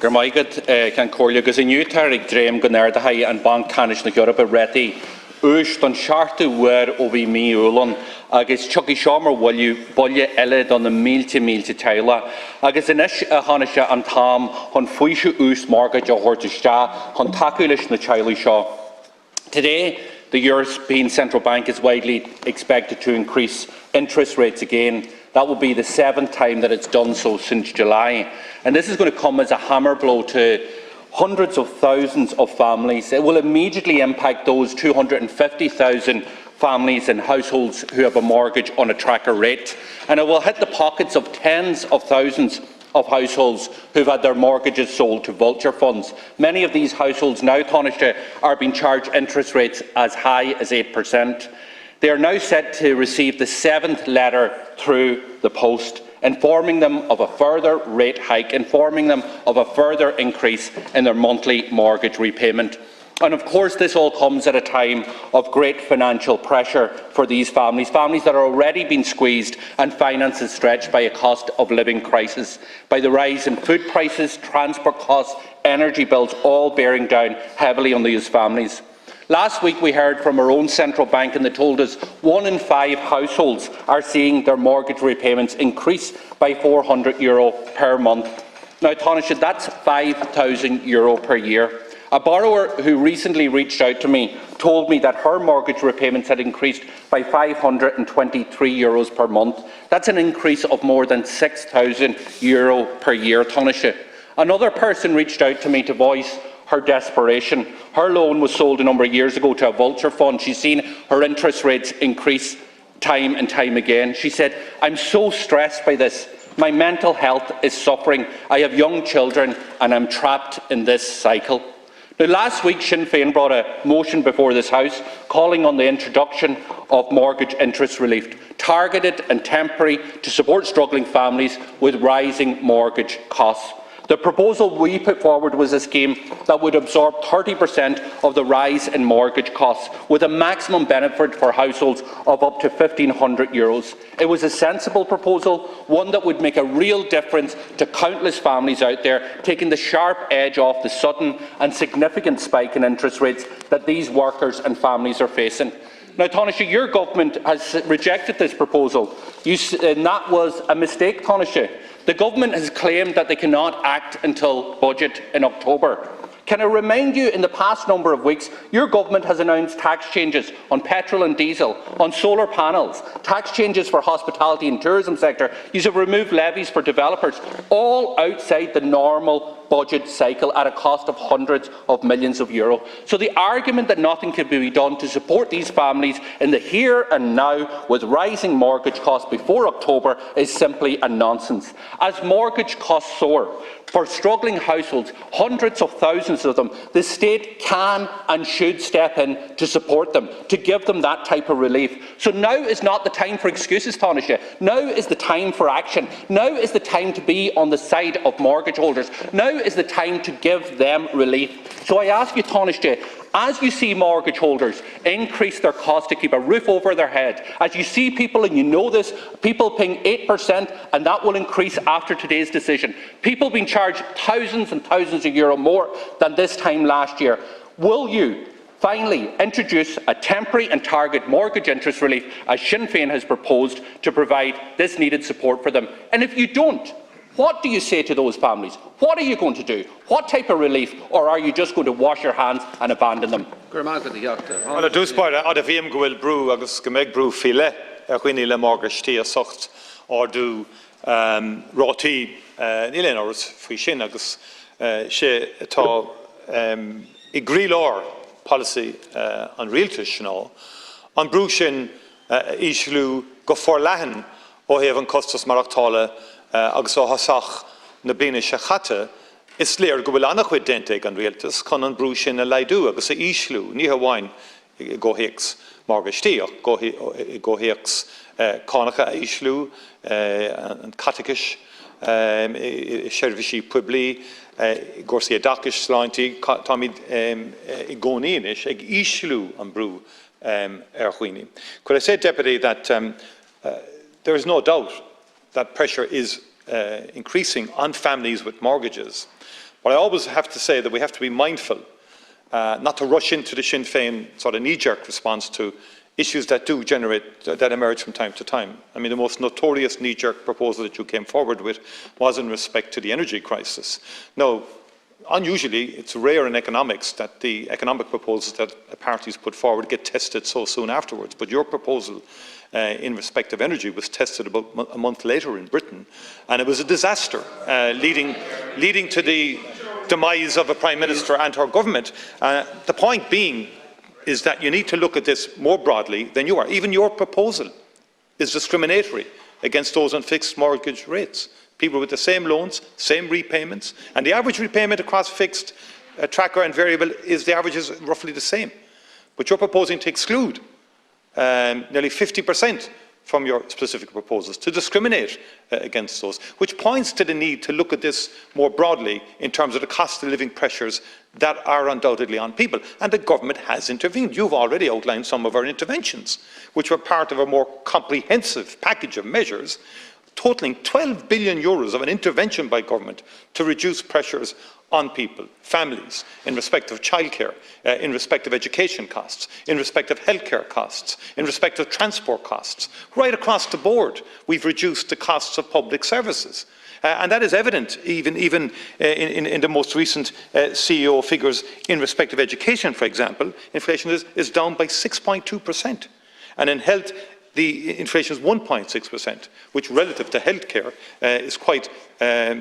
Gurmaigad can Corlia goes a new Tarik Dream Gunardahai and Bank Canish na Europe ready. Ush don Shartu were ovi me ulon. Agus Chucky Shomer will you bolye eled on the meal to Taylor. Agus inish a Hanisha and Tom on Fuishu Us mortgage or Hortishta, on Takulish na Chiley Shaw. Today, the European Central Bank is widely expected to increase interest rates again. That will be the 7th time that it's done so since July. And this is going to come as a hammer blow to hundreds of thousands of families. It will immediately impact those 250,000 families and households who have a mortgage on a tracker rate. And it will hit the pockets of tens of thousands of households who've had their mortgages sold to vulture funds. Many of these households now, Taoiseach, are being charged interest rates as high as 8%. They are now set to receive the 7th letter through the post, informing them of a further rate hike, informing them of a further increase in their monthly mortgage repayment. And of course, this all comes at a time of great financial pressure for these families, families that are already being squeezed and finances stretched by a cost of living crisis, by the rise in food prices, transport costs, energy bills, all bearing down heavily on these families. Last week we heard from our own central bank and they told us 1 in 5 households are seeing their mortgage repayments increase by €400 per month. Now, Taoiseach, that's €5,000 per year. A borrower who recently reached out to me told me that her mortgage repayments had increased by €523 per month. That's an increase of more than €6,000 per year, Taoiseach. Another person reached out to me to voice her desperation. Her loan was sold a number of years ago to a vulture fund. She's seen her interest rates increase time and time again. She said, "I'm so stressed by this. My mental health is suffering. I have young children and I'm trapped in this cycle." Now, last week, Sinn Féin brought a motion before this House calling on the introduction of mortgage interest relief, targeted and temporary to support struggling families with rising mortgage costs. The proposal we put forward was a scheme that would absorb 30% of the rise in mortgage costs, with a maximum benefit for households of up to €1,500. It was a sensible proposal, one that would make a real difference to countless families out there, taking the sharp edge off the sudden and significant spike in interest rates that these workers and families are facing. Now, Taoiseach, your government has rejected this proposal, and that was a mistake, Taoiseach. The government has claimed that they cannot act until budget in October. Can I remind you, in the past number of weeks, your government has announced tax changes on petrol and diesel, on solar panels, tax changes for hospitality and tourism sector. You have removed levies for developers, all outside the normal budget cycle at a cost of hundreds of millions of euro. So the argument that nothing can be done to support these families in the here and now with rising mortgage costs before October is simply a nonsense. As mortgage costs soar for struggling households, hundreds of thousands of them, the state can and should step in to support them, to give them that type of relief. So now is not the time for excuses, Taoiseach. Now is the time for action. Now is the time to be on the side of mortgage holders. Now is the time to give them relief. So I ask you, Taoiseach, as you see mortgage holders increase their cost to keep a roof over their head, as you see people, and you know this, people paying 8%, and that will increase after today's decision, people being charged thousands and thousands of euro more than this time last year, will you finally introduce a temporary and target mortgage interest relief, as Sinn Féin has proposed, to provide this needed support for them? And if you don't, what do you say to those families? What are you going to do? What type of relief? Or are you just going to wash your hands and abandon them? Well, a dúspáir a bhíam go bhfuil brú agus go mbeidh brú file a chuoine le morgaistí a socht or do rátaí níl áras faoi sin agus sé atá i gcraoláir policy an rialtas sin an brú sin ísliú go forleathan ó thaobh an costas marachtála agus ó hasach na bliana se chaite, is léir go bhfuil annach chuid dénta an rialtas chun an brú sin a leidú agus a ísliú ní hamháin go héics morgaistíach, go héics cánacha a ísliú an catechis seirbhísí poiblí gcomharsaí a dachas sláintí tá míad i gcónaíon is ag ísliú an brú ar chuoine. Could I say, Deputy, that there is no doubt that pressure is increasing on families with mortgages, But I always have to say that we have to be mindful not to rush into the Sinn Féin sort of knee-jerk response to issues that do generate, that emerge from time to time. I mean, the most notorious knee-jerk proposal that you came forward with was in respect to the energy crisis. Now, unusually, it's rare in economics that the economic proposals that parties put forward get tested so soon afterwards. But your proposal in respect of energy was tested about a month later in Britain, and it was a disaster, leading to the demise of a Prime Minister and her government. The point being is that you need to look at this more broadly than you are. Even your proposal is discriminatory against those on fixed mortgage rates. People with the same loans, same repayments, and the average repayment across fixed, tracker and variable the average is roughly the same. But you're proposing to exclude nearly 50% from your specific proposals, to discriminate against those, which points to the need to look at this more broadly in terms of the cost of living pressures that are undoubtedly on people. And the government has intervened. You've already outlined some of our interventions, which were part of a more comprehensive package of measures totalling €12 billion of an intervention by government to reduce pressures on people, families, in respect of childcare, in respect of education costs, in respect of healthcare costs, in respect of transport costs. Right across the board, we've reduced the costs of public services. And that is evident even in the most recent CEO figures in respect of education, for example. Inflation is down by 6.2%. And in health, the inflation is 1.6%, which relative to healthcare is quite a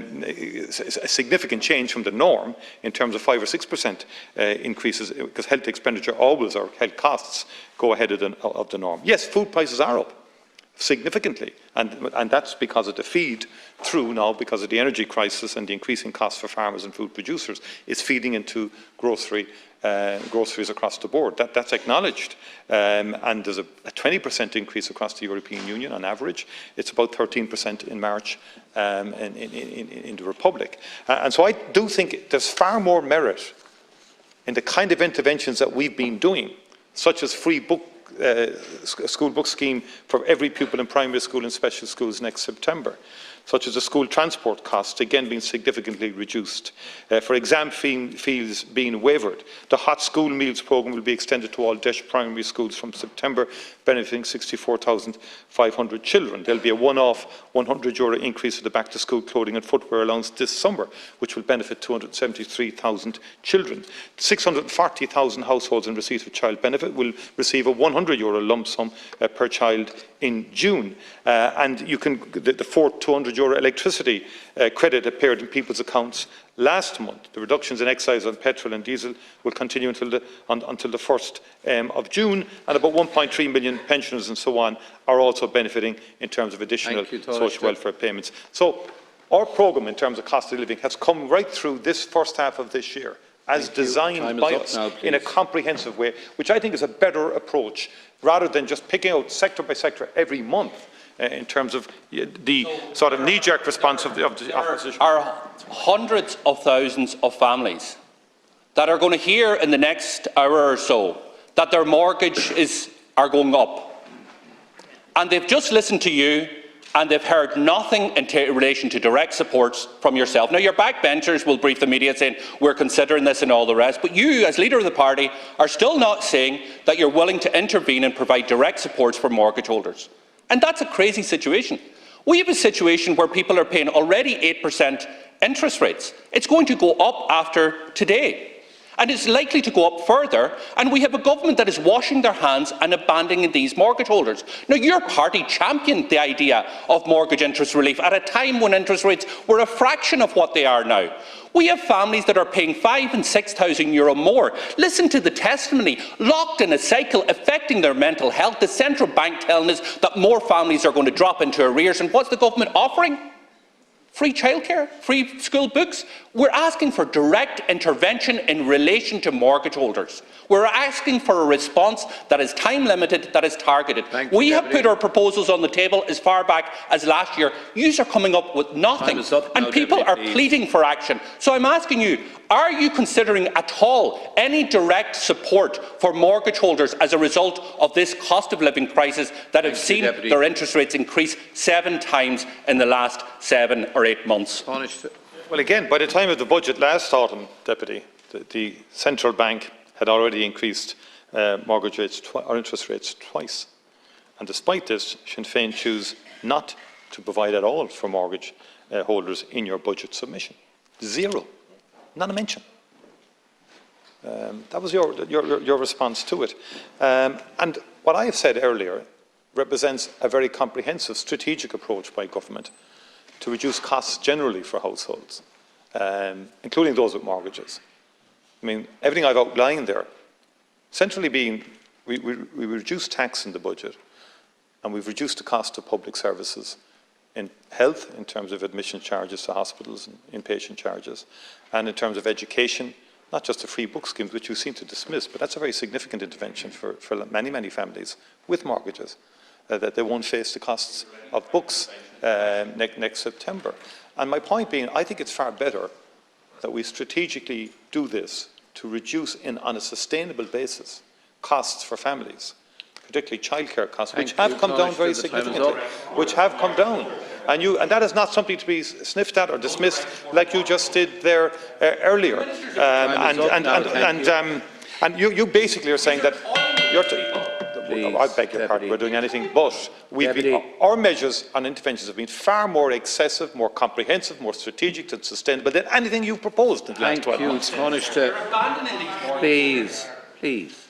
significant change from the norm in terms of 5 or 6% increases, because health expenditure always, or health costs, go ahead of the norm. Yes, food prices are up significantly, and that's because of the feed through now, because of the energy crisis and the increasing costs for farmers and food producers, is feeding into groceries across the board. That's acknowledged, and there's a 20% increase across the European Union on average. It's about 13% in March in the Republic. And so I do think there's far more merit in the kind of interventions that we've been doing, such as free school book scheme for every pupil in primary school and special schools next September, such as the school transport costs, again being significantly reduced, for exam fees being waived. The hot school meals programme will be extended to all Desh primary schools from September, benefiting 64,500 children. There will be a one-off €100 increase in the back-to-school clothing and footwear allowance this summer, which will benefit 273,000 children. 640,000 households in receipt of child benefit will receive a €100 lump sum per child in June. And the fourth €200 electricity credit appeared in people's accounts last month. The reductions in excise on petrol and diesel will continue until the 1st of June, and about 1.3 million pensioners and so on are also benefiting in terms of additional social welfare payments. So our programme in terms of cost of living has come right through this first half of this year, as designed by us in a comprehensive way, which I think is a better approach, rather than just picking out sector by sector every month in terms of the sort of knee-jerk response of the opposition. There are hundreds of thousands of families that are going to hear in the next hour or so that their mortgages are going up. And they've just listened to you, and they've heard nothing in relation to direct supports from yourself. Now, your backbenchers will brief the media saying, we're considering this and all the rest, but you, as leader of the party, are still not saying that you're willing to intervene and provide direct supports for mortgage holders. And that's a crazy situation. We have a situation where people are paying already 8% interest rates. It's going to go up after today. And it's likely to go up further, and we have a government that is washing their hands and abandoning these mortgage holders. Now, your party championed the idea of mortgage interest relief at a time when interest rates were a fraction of what they are now. We have families that are paying €5,000 and €6,000 more. Listen to the testimony, locked in a cycle affecting their mental health. The central bank telling us that more families are going to drop into arrears. And what's the government offering? Free childcare, free school books. We're asking for direct intervention in relation to mortgage holders. We're asking for a response that is time-limited, that is targeted. We have put our proposals on the table as far back as last year. You are coming up with nothing, and people are pleading for action. So I'm asking you, are you considering at all any direct support for mortgage holders as a result of this cost of living crisis that have seen their interest rates increase 7 times in the last 7 or 8 months? Well, again, by the time of the budget last autumn, Deputy, the central bank had already increased mortgage rates or interest rates twice. And despite this, Sinn Féin choose not to provide at all for mortgage holders in your budget submission. Zero. Not a mention. That was your response to it. And what I have said earlier represents a very comprehensive strategic approach by government to reduce costs generally for households, including those with mortgages. I mean, everything I've outlined there, centrally being we reduced tax in the budget, and we've reduced the cost of public services in health, in terms of admission charges to hospitals and inpatient charges, and in terms of education, not just the free book schemes, which you seem to dismiss, but that's a very significant intervention for many, many families with mortgages, that they won't face the costs of books next September. And my point being, I think it's far better that we strategically do this to reduce on a sustainable basis costs for families, particularly childcare costs, which have come down very significantly, And that is not something to be sniffed at or dismissed like you just did there earlier. And you basically are saying that I beg your pardon, we're doing anything but. Our measures and interventions have been far more excessive, more comprehensive, more strategic and sustainable than anything you've proposed in the last 12 months. Please.